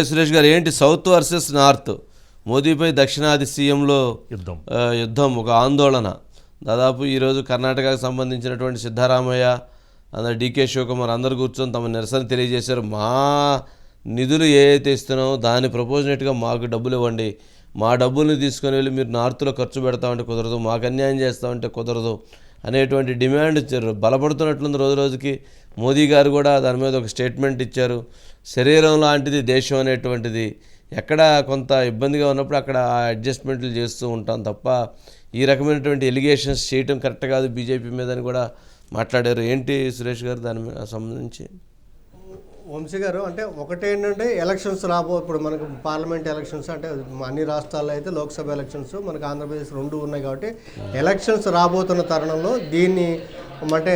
సురేష్ గారు, ఏంటి south versus north, మోదీపై దక్షిణాది సీఎంలో యుద్ధం, ఒక ఆందోళన. దాదాపు ఈరోజు కర్ణాటకకు సంబంధించినటువంటి సిద్ధరామయ్య, అందరు డీకే శివకుమార్ అందరు కూర్చొని తమ నిరసన తెలియజేశారు. మా నిధులు ఏవైతే ఇస్తున్నామో దాన్ని ప్రపోజనేట్గా మాకు డబ్బులు ఇవ్వండి, మా డబ్బుల్ని తీసుకొని వెళ్ళి మీరు నార్త్లో ఖర్చు పెడతామంటే కుదరదు, మాకు అన్యాయం చేస్తామంటే కుదరదు అనేటువంటి డిమాండ్ బలపడుతున్నట్లుంది రోజు రోజుకి. మోదీ గారు కూడా దాని మీద ఒక స్టేట్మెంట్ ఇచ్చారు. శరీరం లాంటిది దేశం అనేటువంటిది, ఎక్కడ కొంత ఇబ్బందిగా ఉన్నప్పుడు అక్కడ అడ్జస్ట్మెంట్లు చేస్తూ ఉంటాం తప్ప ఈ రకమైనటువంటి ఎలిగేషన్స్ చేయటం కరెక్ట్ కాదు బీజేపీ మీద అని కూడా మాట్లాడారు. ఏంటి సురేష్ గారు దాని మీద సంబంధించి? వంశీ గారు, అంటే ఒకటేంటంటే ఎలక్షన్స్ ఇప్పుడు మనకు పార్లమెంట్ ఎలక్షన్స్, అంటే అన్ని రాష్ట్రాల్లో అయితే లోక్సభ ఎలక్షన్స్, మనకు ఆంధ్రప్రదేశ్ రెండు ఉన్నాయి కాబట్టి ఎలక్షన్స్ రాబోతున్న తరుణంలో దీన్ని అంటే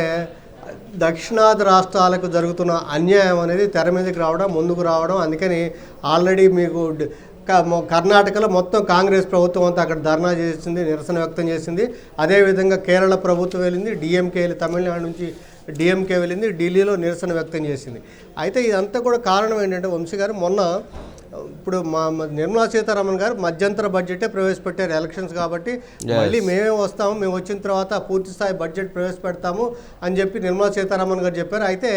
దక్షిణాది రాష్ట్రాలకు జరుగుతున్న అన్యాయం అనేది తెర మీదకి రావడం, ముందుకు రావడం. అందుకని ఆల్రెడీ మీకు కర్ణాటకలో మొత్తం కాంగ్రెస్ ప్రభుత్వం అంతా అక్కడ ధర్నా చేసింది, నిరసన వ్యక్తం చేసింది. అదేవిధంగా కేరళ ప్రభుత్వం వెళ్ళింది, డిఎంకే తమిళనాడు నుంచి డిఎంకే వెళ్ళింది, ఢిల్లీలో నిరసన వ్యక్తం చేసింది. అయితే ఇదంతా కూడా కారణం ఏంటంటే వంశీ గారు, మొన్న ఇప్పుడు మా నిర్మలా సీతారామన్ గారు మధ్యంతర బడ్జెటే ప్రవేశపెట్టారు ఎలక్షన్స్ కాబట్టి. మళ్ళీ మేమే వస్తాము, మేము వచ్చిన తర్వాత పూర్తి స్థాయి బడ్జెట్ ప్రవేశపెడతాము అని చెప్పి నిర్మలా సీతారామన్ గారు చెప్పారు. అయితే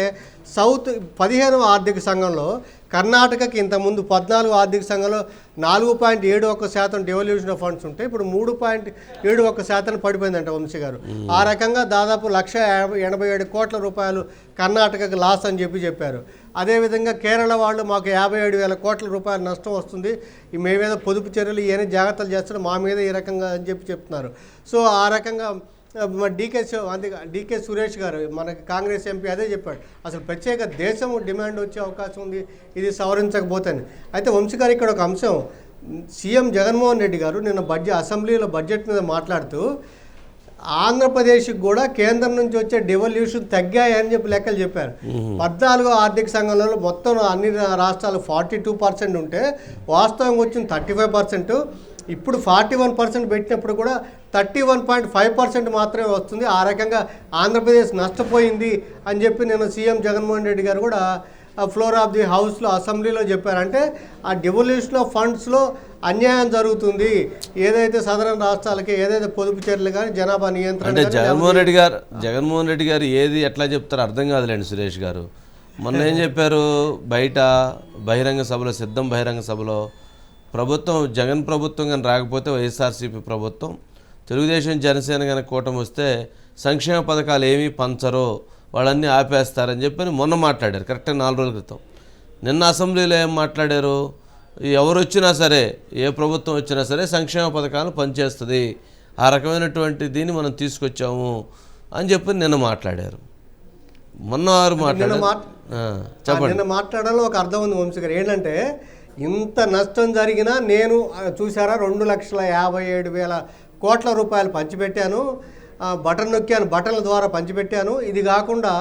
సౌత్ 15వ ఆర్థిక సంఘంలో కర్ణాటకకి ఇంతకుముందు 14వ ఆర్థిక సంఘంలో 4.71% డెవల్యూషన్ ఆఫ్ ఫండ్స్ ఉంటే ఇప్పుడు 3.71% పడిపోయిందంట వంశీ గారు. ఆ రకంగా దాదాపు 1,87 కోట్ల రూపాయలు కర్ణాటకకు లాస్ అని చెప్పారు. అదేవిధంగా కేరళ వాళ్ళు మాకు 57,000 కోట్ల రూపాయలు నష్టం వస్తుంది, మేమేదో పొదుపు చర్యలు ఏమైనా జాగ్రత్తలు చేస్తున్నాం, మా మీద ఈ రకంగా అని చెప్తున్నారు. సో ఆ రకంగా డీకే సురేష్ గారు, మనకి కాంగ్రెస్ ఎంపీ అదే చెప్పాడు, అసలు ప్రత్యేక దేశం డిమాండ్ వచ్చే అవకాశం ఉంది ఇది సవరించకపోతే. అయితే వంశీ గారు, ఇక్కడ ఒక అంశం, సీఎం జగన్మోహన్ రెడ్డి గారు నిన్న అసెంబ్లీలో బడ్జెట్ మీద మాట్లాడుతూ ఆంధ్రప్రదేశ్కి కూడా కేంద్రం నుంచి వచ్చే డెవల్యూషన్ తగ్గాయని చెప్పి లెక్కలు చెప్పారు. 14వ ఆర్థిక సంఘంలో మొత్తం అన్ని రాష్ట్రాలు 42% ఉంటే వాస్తవంగా వచ్చింది 35%. ఇప్పుడు 41% పెట్టినప్పుడు కూడా 31.5% మాత్రమే వస్తుంది. ఆ రకంగా ఆంధ్రప్రదేశ్ నష్టపోయింది అని చెప్పి నేను సీఎం జగన్మోహన్ రెడ్డి గారు కూడా ఫ్లోర్ ఆఫ్ ది హౌస్లో అసెంబ్లీలో చెప్పారంటే ఆ డెవల్యూషన్ ఆఫ్ ఫండ్స్లో అన్యాయం జరుగుతుంది. ఏదైతే సదరన్ రాష్ట్రాలకి ఏదైతే పొదుపు చర్యలు కానీ జనాభా నియంత్రణ, అంటే జగన్మోహన్ రెడ్డి గారు ఏది ఎట్లా చెప్తారో అర్థం కాదులేండి సురేష్ గారు. మొన్న ఏం చెప్పారు, బయట బహిరంగ సభలో, సిద్ధం బహిరంగ సభలో, ప్రభుత్వం జగన్ ప్రభుత్వం కానీ రాకపోతే వైఎస్ఆర్సీపీ ప్రభుత్వం, తెలుగుదేశం జనసేన కానీ కూటమి వస్తే సంక్షేమ పథకాలు ఏమీ పంచరో, వాళ్ళన్నీ ఆపేస్తారని చెప్పని మొన్న మాట్లాడారు, కరెక్ట్గా 4 రోజుల క్రితం. నిన్న అసెంబ్లీలో ఏం మాట్లాడారు, ఎవరు వచ్చినా సరే, ఏ ప్రభుత్వం వచ్చినా సరే సంక్షేమ పథకాలు పనిచేస్తుంది, ఆ రకమైనటువంటి దీన్ని మనం తీసుకొచ్చాము అని చెప్పి నిన్న మాట్లాడారు. మొన్న వారు చెప్పండి, నిన్న మాట్లాడాలో ఒక అర్థం ఉంది వంశీ గారు. ఏంటంటే ఇంత నష్టం జరిగినా నేను చూసారా 2,57,000 కోట్ల రూపాయలు పంచిపెట్టాను, బటన్ నొక్కాను, బటన్ల ద్వారా పంచిపెట్టాను. ఇది కాకుండా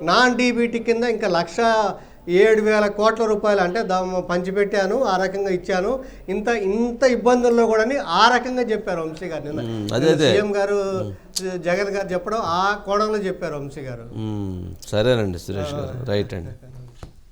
నాన్ డీబీటీ కింద ఇంకా 1,07,000 కోట్ల రూపాయలు అంటే పంచిపెట్టాను, ఆ రకంగా ఇచ్చాను. ఇంత ఇబ్బందుల్లో కూడా ఆ రకంగా చెప్పారు వంశీ గారు. నిన్న సీఎం గారు జగన్ గారు చెప్పడం ఆ కోణంలో చెప్పారు వంశీ గారు. సరేనండి సురేష్ గారు, రైట్ అండి.